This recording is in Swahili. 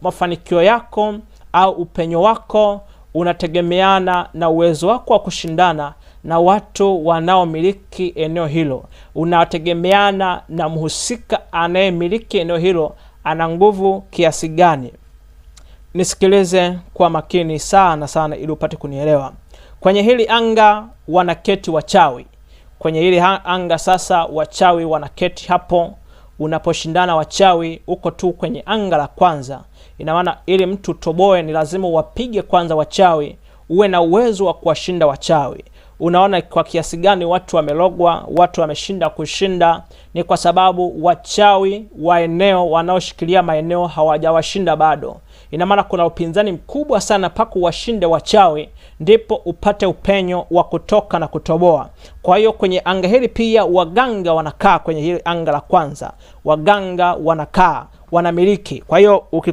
mafanikio yako au upenyo wako unategemeana na uwezo wako wa kushindana na watu wanaomiliki eneo hilo. Unategemeana na mhusika anayemiliki eneo hilo ana nguvu kiasi gani. Nisikilize kwa makini sana ili upate kunielewa. Kwenye hili anga wanaketi wachawi. Kwenye hili anga sasa wachawi wanaketi hapo. Unaposhindana wachawi uko tu kwenye anga la kwanza. Ina maana ili mtu toboe ni lazima wapige kwanza wachawi, uwe na uwezo wa kuwashinda wachawi. Unaona kwa kiasi gani watu wamelogwa, watu wameshinda kushinda, ni kwa sababu wachawi wa eneo wanaoshikilia maeneo hawajawashinda bado. Ina maana kuna upinzani mkubwa sana paka washinde wachawi ndipo upate upenyo wa kutoka na kutoboa. Kwa hiyo kwenye anga hili pia waganga wanakaa kwenye hili anga la kwanza. Waganga wanakaa, wanamiliki. Kwa hiyo ukikuta